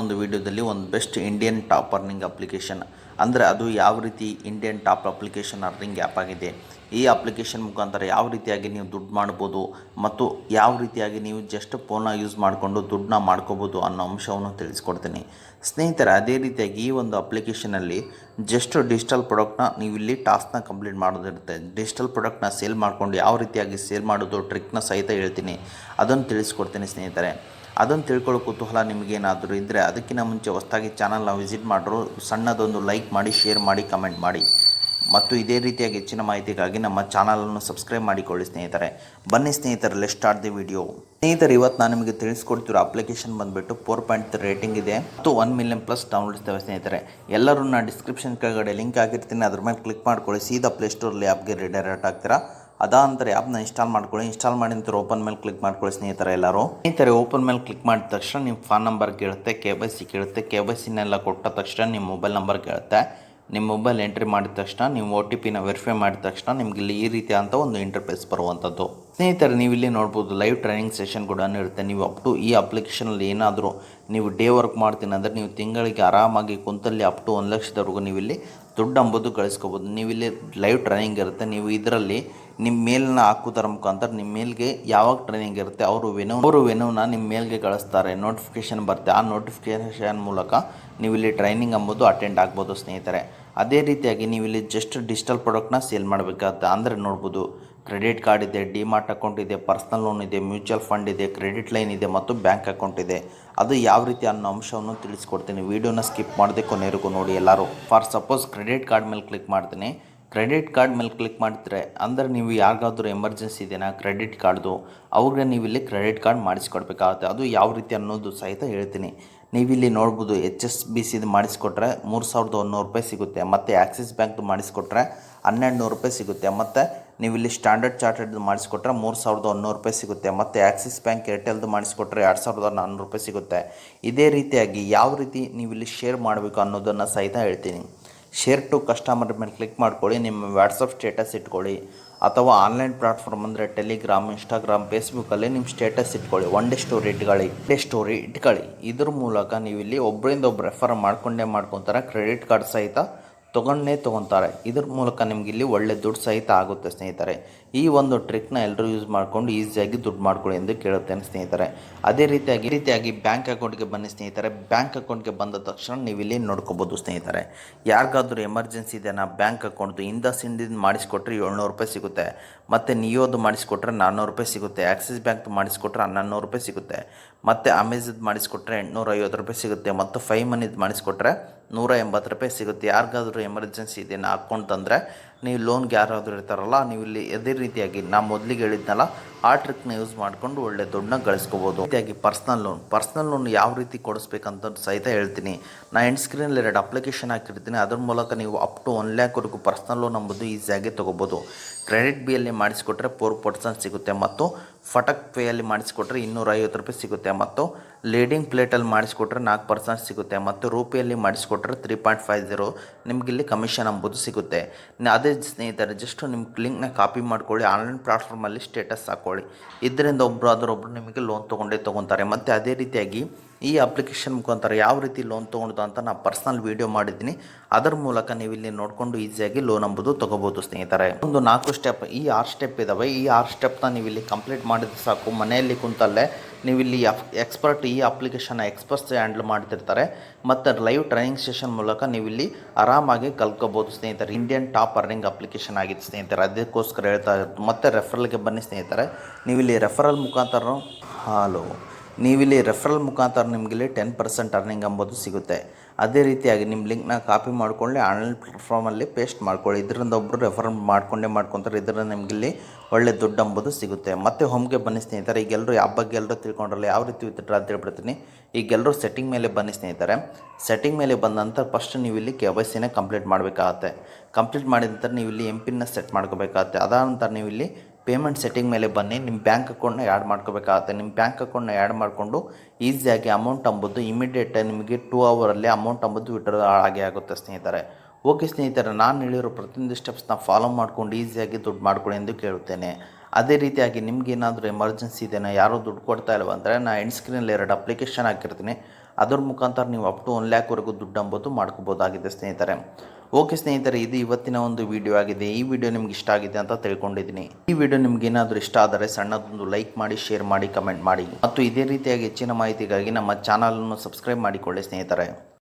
ಒಂದು ವಿಡಿಯೋದಲ್ಲಿ ಒಂದು best Indian top earning application ಅಂದರೆ ಅದು ಯಾವ ರೀತಿ Indian top application earning app ಆಗಿದೆ. ಈ ಅಪ್ಲಿಕೇಶನ್ ಮುಖಾಂತರ ಯಾವ ರೀತಿಯಾಗಿ ನೀವು ದುಡ್ಡು ಮಾಡ್ಬೋದು ಮತ್ತು ಯಾವ ರೀತಿಯಾಗಿ ನೀವು ಜಸ್ಟ್ ಫೋನ್ನ ಯೂಸ್ ಮಾಡಿಕೊಂಡು ದುಡ್ಡನ್ನ ಮಾಡ್ಕೋಬೋದು ಅನ್ನೋ ಅಂಶವನ್ನು ತಿಳಿಸ್ಕೊಡ್ತೀನಿ ಸ್ನೇಹಿತರೆ. ಅದೇ ರೀತಿಯಾಗಿ ಈ ಒಂದು ಅಪ್ಲಿಕೇಶನಲ್ಲಿ ಜಸ್ಟ್ ಡಿಜಿಟಲ್ ಪ್ರಾಡಕ್ಟ್ನ ನೀವು ಇಲ್ಲಿ ಟಾಸ್ಕ್ನ ಕಂಪ್ಲೀಟ್ ಮಾಡೋದಿರುತ್ತೆ. ಡಿಜಿಟಲ್ ಪ್ರಾಡಕ್ಟ್ನ ಸೇಲ್ ಮಾಡಿಕೊಂಡು ಯಾವ ರೀತಿಯಾಗಿ ಸೇಲ್ ಮಾಡೋದು ಟ್ರಿಕ್ನ ಸಹಿತ ಹೇಳ್ತೀನಿ, ಅದನ್ನು ತಿಳಿಸ್ಕೊಡ್ತೀನಿ ಸ್ನೇಹಿತರೆ. ಅದನ್ನು ತಿಳ್ಕೊಳ್ಳೋ ಕುತೂಹಲ ನಿಮಗೇನಾದರೂ ಇದ್ದರೆ ಅದಕ್ಕಿಂತ ಮುಂಚೆ ಹೊಸದಾಗಿ ಚಾನಲ್ನ ವಿಸಿಟ್ ಮಾಡಿದ್ರು ಸಣ್ಣದೊಂದು ಲೈಕ್ ಮಾಡಿ, ಶೇರ್ ಮಾಡಿ, ಕಮೆಂಟ್ ಮಾಡಿ ಮತ್ತು ಇದೇ ರೀತಿಯಾಗಿ ಹೆಚ್ಚಿನ ಮಾಹಿತಿಗಾಗಿ ನಮ್ಮ ಚಾನಲನ್ನು ಸಬ್ಸ್ಕ್ರೈಬ್ ಮಾಡಿಕೊಳ್ಳಿ ಸ್ನೇಹಿತರೆ. ಬನ್ನಿ ಸ್ನೇಹಿತರೆ, ಲೆಟ್ಸ್ ಸ್ಟಾರ್ಟ್ ದಿ ವಿಡಿಯೋ. ಸ್ನೇಹಿತರೆ, ಇವತ್ತು ನಾನು ನಿಮಗೆ ತಿಳಿಸ್ಕೊಡ್ತಿರೋ ಅಪ್ಲಿಕೇಶನ್ ಬಂದುಬಿಟ್ಟು 4.3 ರೇಟಿಂಗ್ ಇದೆ ಮತ್ತು 1 ಮಿಲಿಯನ್ ಪ್ಲಸ್ ಡೌನ್ಲೋಡ್ ಇರ್ತವೆ ಸ್ನೇಹಿತರೆ. ಎಲ್ಲರೂ ನಾನು ಡಿಸ್ಕ್ರಿಪ್ಷನ್ ಕೆಳಗಡೆ ಲಿಂಕ್ ಹಾಕಿರ್ತೀನಿ, ಅದ್ರ ಮೇಲೆ ಕ್ಲಿಕ್ ಮಾಡ್ಕೊಳ್ಳಿ, ಸೀದಾ ಪ್ಲೇಸ್ಟೋರಲ್ಲಿ ಆ್ಯಪ್ಗೆ ರಿಡೈರೆಕ್ಟ್ ಆಗ್ತೀರಾ. ಅದಾನಂತರ ಆ್ಯಪ್ನ ಇನ್ಸ್ಟಾಲ್ ಮಾಡ್ಕೊಳ್ಳಿ. ಇನ್ಸ್ಟಾಲ್ ಮಾಡಿದ ನಂತರ ಓಪನ್ ಮೇಲೆ ಕ್ಲಿಕ್ ಮಾಡ್ಕೊಳ್ಳಿ ಸ್ನೇಹಿತರೆ. ಸ್ನೇಹಿತರೆ, ಓಪನ್ ಮೇಲೆ ಕ್ಲಿಕ್ ಮಾಡಿದ ತಕ್ಷಣ ನಿಮ್ಮ ಫೋನ್ ನಂಬರ್ ಕೇಳುತ್ತೆ, KYC ಕೇಳುತ್ತೆ. KYCನೆಲ್ಲ ಕೊಟ್ಟ ತಕ್ಷಣ ನಿಮ್ಮ ಮೊಬೈಲ್ ನಂಬರ್ ಕೇಳುತ್ತೆ. ನಿಮ್ಮ ಮೊಬೈಲ್ ಎಂಟ್ರಿ ಮಾಡಿದ ತಕ್ಷಣ ನೀವು OTPನ ವೆರಿಫೈ ಮಾಡಿದ ತಕ್ಷಣ ನಿಮಗೆ ಇಲ್ಲಿ ಈ ರೀತಿ ಅಂತ ಒಂದು ಇಂಟರ್ಫೇಸ್ ಬರುವಂಥದ್ದು. ಸ್ನೇಹಿತರೆ, ನೀವು ಇಲ್ಲಿ ನೋಡ್ಬೋದು ಲೈವ್ ಟ್ರೈನಿಂಗ್ ಸೆಷನ್ ಕೂಡ ಇರುತ್ತೆ. ನೀವು ಅಪ್ ಟು ಈ ಅಪ್ಲಿಕೇಶನಲ್ಲಿ ಏನಾದರೂ ನೀವು ಡೇ ವರ್ಕ್ ಮಾಡ್ತೀನಿ ಅಂದರೆ ನೀವು ತಿಂಗಳಿಗೆ ಆರಾಮಾಗಿ ಕುಂತಲ್ಲಿ ಅಪ್ ಟು 1 ಲಕ್ಷದವರೆಗೂ ನೀವು ಇಲ್ಲಿ ದುಡ್ಡು ಅಂಬೋದು ಗಳಿಸ್ಕೋಬೋದು. ನೀವು ಇಲ್ಲಿ ಲೈವ್ ಟ್ರೈನಿಂಗ್ ಇರುತ್ತೆ. ನೀವು ಇದರಲ್ಲಿ ನಿಮ್ಮ ಮೇಲ್ನ ಹಾಕೋದರ ಮುಖಾಂತರ ನಿಮ್ಮ ಮೇಲ್ಗೆ ಯಾವಾಗ ಟ್ರೈನಿಂಗ್ ಇರುತ್ತೆ ಅವರು ವೆನ್ಯೂನ ನಿಮ್ಮ ಮೇಲ್ಗೆ ಕಳಿಸ್ತಾರೆ, ನೋಟಿಫಿಕೇಷನ್ ಬರುತ್ತೆ. ಆ ನೋಟಿಫಿಕೇಷನ್ ಮೂಲಕ ನೀವು ಇಲ್ಲಿ ಟ್ರೈನಿಂಗ್ ಅಂಬೋದು ಅಟೆಂಡ್ ಆಗ್ಬೋದು ಸ್ನೇಹಿತರೆ. ಅದೇ ರೀತಿಯಾಗಿ ನೀವು ಇಲ್ಲಿ ಜಸ್ಟ್ ಡಿಜಿಟಲ್ ಪ್ರಾಡಕ್ಟ್ನ ಸೇಲ್ ಮಾಡಬೇಕಾಗುತ್ತೆ. ಅಂದರೆ ನೋಡ್ಬೋದು, ಕ್ರೆಡಿಟ್ ಕಾರ್ಡ್ ಇದೆ, ಡಿಮಾರ್ಟ್ ಅಕೌಂಟ್ ಇದೆ, ಪರ್ಸ್ನಲ್ ಲೋನ್ ಇದೆ, ಮ್ಯೂಚುವಲ್ ಫಂಡ್ ಇದೆ, ಕ್ರೆಡಿಟ್ ಲೈನ್ ಇದೆ ಮತ್ತು ಬ್ಯಾಂಕ್ ಅಕೌಂಟ್ ಇದೆ. ಅದು ಯಾವ ರೀತಿ ಅನ್ನೋ ಅಂಶವನ್ನು ತಿಳಿಸ್ಕೊಡ್ತೀನಿ. ವೀಡಿಯೋನ ಸ್ಕಿಪ್ ಮಾಡದೆ ಕೊನೆವರೆಗೂ ನೋಡಿ ಎಲ್ಲರೂ. ಫಾರ್ ಸಪೋಸ್ ಕ್ರೆಡಿಟ್ ಕಾರ್ಡ್ ಮೇಲೆ ಕ್ಲಿಕ್ ಮಾಡ್ತೀನಿ. ಕ್ರೆಡಿಟ್ ಕಾರ್ಡ್ ಮೇಲೆ ಕ್ಲಿಕ್ ಮಾಡಿದ್ರೆ ಅಂದರೆ ನೀವು ಯಾರಿಗಾದ್ರೂ ಎಮರ್ಜೆನ್ಸಿ ಇದೆಯಾ ಕ್ರೆಡಿಟ್ ಕಾರ್ಡ್ದು, ಅವ್ರಿಗೆ ನೀವು ಇಲ್ಲಿ ಕ್ರೆಡಿಟ್ ಕಾರ್ಡ್ ಮಾಡಿಸ್ಕೊಡ್ಬೇಕಾಗುತ್ತೆ. ಅದು ಯಾವ ರೀತಿ ಅನ್ನೋದು ಸಹಿತ ಹೇಳ್ತೀನಿ. ನೀವಿಲ್ಲಿ ನೋಡ್ಬೋದು, HSBCದು ಮಾಡಿಸ್ಕೊಟ್ರೆ 3100 ರೂಪಾಯಿ ಸಿಗುತ್ತೆ. ಮತ್ತು ಆ್ಯಕ್ಸಿಸ್ ಬ್ಯಾಂಕ್ದು ಮಾಡಿಸ್ಕೊಟ್ರೆ 1200 ರೂಪಾಯಿ ಸಿಗುತ್ತೆ. ಮತ್ತು ನೀವು ಇಲ್ಲಿ ಸ್ಟ್ಯಾಂಡರ್ಡ್ ಚಾರ್ಟರ್ಡ್ದು ಮಾಡಿಸ್ಕೊಟ್ರೆ 3100 ರೂಪಾಯಿ ಸಿಗುತ್ತೆ. ಮತ್ತು ಆ್ಯಕ್ಸಿಸ್ ಬ್ಯಾಂಕ್ ಏರ್ಟೆಲ್ದು ಮಾಡಿಸ್ಕೊಟ್ರೆ 2400 ರೂಪಾಯಿ ಸಿಗುತ್ತೆ. ಇದೇ ರೀತಿಯಾಗಿ ಯಾವ ರೀತಿ ನೀವು ಇಲ್ಲಿ ಶೇರ್ ಮಾಡಬೇಕು ಅನ್ನೋದನ್ನು ಸಹಿತ ಹೇಳ್ತೀನಿ. ಶೇರ್ ಟು ಕಸ್ಟಮರ್ ಮೇಲೆ ಕ್ಲಿಕ್ ಮಾಡ್ಕೊಳ್ಳಿ. ನಿಮ್ಮ ವಾಟ್ಸಪ್ ಸ್ಟೇಟಸ್ ಇಟ್ಕೊಳ್ಳಿ ಅಥವಾ ಆನ್ಲೈನ್ ಪ್ಲಾಟ್ಫಾರ್ಮ್ ಅಂದರೆ ಟೆಲಿಗ್ರಾಮ್, ಇನ್ಸ್ಟಾಗ್ರಾಮ್, ಫೇಸ್ಬುಕ್ಕಲ್ಲಿ ನಿಮ್ಮ ಸ್ಟೇಟಸ್ ಇಟ್ಕೊಳ್ಳಿ. ಒನ್ ಡೇ ಸ್ಟೋರಿ ಇಟ್ಕೊಳ್ಳಿ. ಇದ್ರ ಮೂಲಕ ನೀವು ಇಲ್ಲಿ ಒಬ್ಬರಿಂದ ಒಬ್ಬರು ರೆಫರ್ ಮಾಡ್ಕೊತಾರೆ. ಕ್ರೆಡಿಟ್ ಕಾರ್ಡ್ ಸಹಿತ ತೊಗೊಳ್ತಾರೆ. ಇದ್ರ ಮೂಲಕ ನಿಮ್ಗೆ ಇಲ್ಲಿ ಒಳ್ಳೆ ದುಡ್ಡು ಸಹಿತ ಆಗುತ್ತೆ ಸ್ನೇಹಿತರೆ. ಈ ಒಂದು ಟ್ರಿಕ್ನ ಎಲ್ಲರೂ ಯೂಸ್ ಮಾಡಿಕೊಂಡು ಈಸಿಯಾಗಿ ದುಡ್ಡು ಮಾಡ್ಕೊಳ್ಳಿ ಎಂದು ಕೇಳುತ್ತೇನೆ ಸ್ನೇಹಿತರೆ. ಅದೇ ರೀತಿಯಾಗಿ ಬ್ಯಾಂಕ್ ಅಕೌಂಟ್ಗೆ ಬನ್ನಿ ಸ್ನೇಹಿತರೆ. ಬ್ಯಾಂಕ್ ಅಕೌಂಟ್ಗೆ ಬಂದ ತಕ್ಷಣ ನೀವು ಇಲ್ಲಿ ನೋಡ್ಕೋಬೋದು ಸ್ನೇಹಿತರೆ. ಯಾರಿಗಾದ್ರೂ ಎಮರ್ಜೆನ್ಸಿ ಇದೆಯಾ ಬ್ಯಾಂಕ್ ಅಕೌಂಟ್ದು ಇಂದಿಂದ ಮಾಡಿಸ್ಕೊಟ್ರೆ 700 ರೂಪಾಯಿ ಸಿಗುತ್ತೆ. ಮತ್ತು ನಿಯೋದು ಮಾಡಿಸ್ಕೊಟ್ರೆ 400 ರೂಪಾಯಿ ಸಿಗುತ್ತೆ. ಆ್ಯಕ್ಸಿಸ್ ಬ್ಯಾಂಕ್ದು ಮಾಡಿಸ್ಕೊಟ್ರೆ 1100 ರೂಪಾಯಿ ಸಿಗುತ್ತೆ. ಮತ್ತು ಅಮೆಝದ್ ಮಾಡಿಸ್ಕೊಟ್ರೆ 850 ರೂಪಾಯಿ ಸಿಗುತ್ತೆ. ಮತ್ತು 5 ಮನಿದು ಮಾಡಿಸ್ಕೊಟ್ರೆ 180 ರೂಪಾಯಿ ಸಿಗುತ್ತೆ. ಯಾರಿಗಾದ್ರೂ ಎಮರ್ಜೆನ್ಸಿ ಇದೆ ಅಕೌಂಟ್ ಅಂದರೆ ನೀವು ಲೋನ್ಗೆ ಯಾರಾದರೂ ಇರ್ತಾರಲ್ಲ, ನೀವು ಇಲ್ಲಿ ಅದೇ ರೀತಿಯಾಗಿ ನಾನು ಮೊದಲಿಗೆ ಹೇಳಿದ್ನಲ್ಲ ಆ ಟ್ರಿಕ್ನ ಯೂಸ್ ಮಾಡಿಕೊಂಡು ಒಳ್ಳೆ ದುಡ್ಡನ್ನ ಗಳಿಸ್ಕೋಬೋದು. ರೀತಿಯಾಗಿ ಪರ್ಸ್ನಲ್ ಲೋನ್ ಯಾವ ರೀತಿ ಕೊಡಿಸ್ಬೇಕಂತ ಸಹಿತ ಹೇಳ್ತೀನಿ. ನಾನು ಎಂಡ್ ಸ್ಕ್ರೀನಲ್ಲಿ 2 ಅಪ್ಲಿಕೇಶನ್ ಹಾಕಿರ್ತೀನಿ. ಅದ್ರ ಮೂಲಕ ನೀವು ಅಪ್ ಟು 1 ಲ್ಯಾಕ್ವರೆಗೂ ಪರ್ಸ್ನಲ್ ಲೋನ್ ಅಂಬೋದು ಈಸಿಯಾಗಿ ತೊಗೋಬೋದು. ಕ್ರೆಡಿಟ್ ಬಿಯಲ್ಲಿ ಮಾಡಿಸ್ಕೊಟ್ರೆ 4% ಸಿಗುತ್ತೆ ಮತ್ತು ಫಟಕ್ ಪೇಯಲ್ಲಿ ಮಾಡಿಸ್ಕೊಟ್ರೆ 250 ರೂಪಾಯಿ ಸಿಗುತ್ತೆ. ಮತ್ತು ಲೀಡಿಂಗ್ ಪ್ಲೇಟಲ್ಲಿ ಮಾಡಿಸ್ಕೊಟ್ರೆ 4% ಸಿಗುತ್ತೆ. ಮತ್ತು ರೂಪಿಯಲ್ಲಿ ಮಾಡಿಸ್ಕೊಟ್ರೆ 3.50 ನಿಮಗಿಲ್ಲಿ ಕಮಿಷನ್ ಅಂಬೋದು ಸಿಗುತ್ತೆ. ಅದೇ ಸ್ನೇಹಿತರೆ, ಜಸ್ಟ್ ನಿಮ್ಮ ಲಿಂಕ್ನ ಕಾಪಿ ಮಾಡ್ಕೊಳ್ಳಿ, ಆನ್ಲೈನ್ ಪ್ಲಾಟ್ಫಾರ್ಮಲ್ಲಿ ಸ್ಟೇಟಸ್ ಹಾಕ್ಕೊಳ್ಳಿ. ಇದರಿಂದ ಒಬ್ಬರು ನಿಮಗೆ ಲೋನ್ ತೊಗೊತಾರೆ. ಮತ್ತು ಅದೇ ರೀತಿಯಾಗಿ ಈ ಅಪ್ಲಿಕೇಶನ್ ಮುಖಾಂತರ ಯಾವ ರೀತಿ ಲೋನ್ ತೊಗೊಳ್ಳೋದು ಅಂತ ನಾನು ಪರ್ಸ್ನಲ್ ವೀಡಿಯೋ ಮಾಡಿದ್ದೀನಿ. ಅದರ ಮೂಲಕ ನೀವು ಇಲ್ಲಿ ನೋಡಿಕೊಂಡು ಈಸಿಯಾಗಿ ಲೋನ್ ಅಂಬೋದು ತೊಗೋಬೋದು ಸ್ನೇಹಿತರೆ. ಒಂದು 4 ಸ್ಟೆಪ್, ಈ 6 ಸ್ಟೆಪ್ ಇದ್ದಾವೆ. ಈ 6 ಸ್ಟೆಪ್ನ ನೀವು ಇಲ್ಲಿ ಕಂಪ್ಲೀಟ್ ಮಾಡಿದ್ರೆ ಸಾಕು. ಮನೆಯಲ್ಲಿ ಕುಂತಲ್ಲೇ ನೀವು ಇಲ್ಲಿ ಎಕ್ಸ್ಪರ್ಟ್, ಈ ಅಪ್ಲಿಕೇಶನ್ನ ಎಕ್ಸ್ಪರ್ಟ್ಸ್ ಹ್ಯಾಂಡಲ್ ಮಾಡ್ತಿರ್ತಾರೆ. ಮತ್ತು ಲೈವ್ ಟ್ರೈನಿಂಗ್ ಸೆಷನ್ ಮೂಲಕ ನೀವು ಇಲ್ಲಿ ಆರಾಮಾಗಿ ಕಲ್ತ್ಕೋಬೋದು ಸ್ನೇಹಿತರೆ. ಇಂಡಿಯನ್ ಟಾಪ್ ಅರ್ನಿಂಗ್ ಅಪ್ಲಿಕೇಶನ್ ಆಗಿದೆ ಸ್ನೇಹಿತರೆ. ಅದಕ್ಕೋಸ್ಕರ ಹೇಳ್ತಾ ಇರೋದು. ಮತ್ತು ರೆಫರಲ್ಗೆ ಬನ್ನಿ ಸ್ನೇಹಿತರೆ. ನೀವು ಇಲ್ಲಿ ರೆಫರಲ್ ಮುಖಾಂತರ ನಿಮಗಿಲ್ಲಿ 10% ಅರ್ನಿಂಗ್ ಅಂಬೋದು ಸಿಗುತ್ತೆ. ಅದೇ ರೀತಿಯಾಗಿ ನಿಮ್ಮ ಲಿಂಕ್ನ ಕಾಪಿ ಮಾಡ್ಕೊಳ್ಳಿ, ಆನ್ಲೈನ್ ಪ್ಲಾಟ್ಫಾರ್ಮಲ್ಲಿ ಪೇಸ್ಟ್ ಮಾಡ್ಕೊಳ್ಳಿ. ಇದರಿಂದ ಒಬ್ಬರು ರೆಫರ್ ಮಾಡ್ಕೊತಾರೆ. ಇದರಿಂದ ನಿಮಗಿಲ್ಲಿ ಒಳ್ಳೆ ದುಡ್ಡು ಅಂಬೋದು ಸಿಗುತ್ತೆ. ಮತ್ತು ಹೋಮ್ಗೆ ಬನ್ನಿ ಸ್ನೇಹಿತರೆ. ಈಗೆಲ್ಲರೂ ಆ್ಯಪ್ ಬಗ್ಗೆ ಎಲ್ಲರೂ ತಿಳ್ಕೊಂಡ್ರಲ್ಲ, ಯಾವ ರೀತಿ ವಿತ್ಡ್ರಾ ಅಂತ ಹೇಳ್ಬಿಡ್ತೀನಿ. ಈಗೆಲ್ಲರೂ ಸೆಟ್ಟಿಂಗ್ ಮೇಲೆ ಬನ್ನಿ ಸ್ನೇಹಿತರೆ. ಸೆಟ್ಟಿಂಗ್ ಮೇಲೆ ಬಂದ ನಂತರ ಫಸ್ಟ್ ನೀವು ಇಲ್ಲಿ KYCನ ಕಂಪ್ಲೀಟ್ ಮಾಡಬೇಕಾಗತ್ತೆ. ಕಂಪ್ಲೀಟ್ ಮಾಡಿದ ನಂತರ ನೀವು ಇಲ್ಲಿ MPINನ ಸೆಟ್ ಮಾಡ್ಕೋಬೇಕಾಗತ್ತೆ. ಅದಾದ ನಂತರ ನೀವು ಇಲ್ಲಿ ಪೇಮೆಂಟ್ ಸೆಟ್ಟಿಂಗ್ ಮೇಲೆ ಬನ್ನಿ. ನಿಮ್ಮ ಬ್ಯಾಂಕ್ ಅಕೌಂಟ್ನ ಆ್ಯಡ್ ಮಾಡ್ಕೋಬೇಕಾಗುತ್ತೆ. ನಿಮ್ಮ ಬ್ಯಾಂಕ್ ಅಕೌಂಟ್ನ ಆ್ಯಡ್ ಮಾಡಿಕೊಂಡು ಈಸಿಯಾಗಿ ಅಮೌಂಟ್ ಅಂಬೋದು ಇಮಿಡಿಯೇಟ್ ನಿಮಗೆ 2 ಅವರಲ್ಲಿ ಅಮೌಂಟ್ ಅಂಬೋದು ವಿಡ್ರಾ ಆಗುತ್ತೆ ಸ್ನೇಹಿತರೆ. ಓಕೆ ಸ್ನೇಹಿತರೆ, ನಾನು ಹೇಳಿರೋ ಪ್ರತಿಯೊಂದು ಸ್ಟೆಪ್ಸ್ನ ಫಾಲೋ ಮಾಡ್ಕೊಂಡು ಈಸಿಯಾಗಿ ದುಡ್ಡು ಮಾಡ್ಕೊಳ್ಳಿ ಎಂದು ಕೇಳುತ್ತೇನೆ. ಅದೇ ರೀತಿಯಾಗಿ ನಿಮಗೇನಾದರೂ ಎಮರ್ಜೆನ್ಸಿ ಇದೆಯಾ, ಯಾರೋ ದುಡ್ಡು ಕೊಡ್ತಾ ಇಲ್ವ ಅಂದರೆ ನಾನು ಎಂಡ್ ಸ್ಕ್ರೀನಲ್ಲಿ 2 ಅಪ್ಲಿಕೇಶನ್ ಹಾಕಿರ್ತೀನಿ. ಅದರ ಮುಖಾಂತರ ನೀವು ಅಪ್ ಟು 1 ಲ್ಯಾಕ್ವರೆಗೂ ದುಡ್ಡು ಅಂಬೋದು ಮಾಡ್ಕೋಬೋದಾಗಿದೆ ಸ್ನೇಹಿತರೆ. ಓಕೆ ಸ್ನೇಹಿತರೆ, ಇದು ಇವತ್ತಿನ ಒಂದು ವಿಡಿಯೋ ಆಗಿದೆ. ಈ ವಿಡಿಯೋ ನಿಮ್ಗೆ ಇಷ್ಟ ಆಗಿದೆ ಅಂತ ತಿಳ್ಕೊಂಡಿದ್ದೀನಿ. ಈ ವಿಡಿಯೋ ನಿಮ್ಗೆ ಏನಾದರೂ ಇಷ್ಟ ಆದರೆ ಸಣ್ಣದೊಂದು ಲೈಕ್ ಮಾಡಿ, ಶೇರ್ ಮಾಡಿ, ಕಮೆಂಟ್ ಮಾಡಿ ಮತ್ತು ಇದೇ ರೀತಿಯಾಗಿ ಹೆಚ್ಚಿನ ಮಾಹಿತಿಗಾಗಿ ನಮ್ಮ ಚಾನಲನ್ನು ಸಬ್ಸ್ಕ್ರೈಬ್ ಮಾಡಿಕೊಳ್ಳಿ ಸ್ನೇಹಿತರೆ.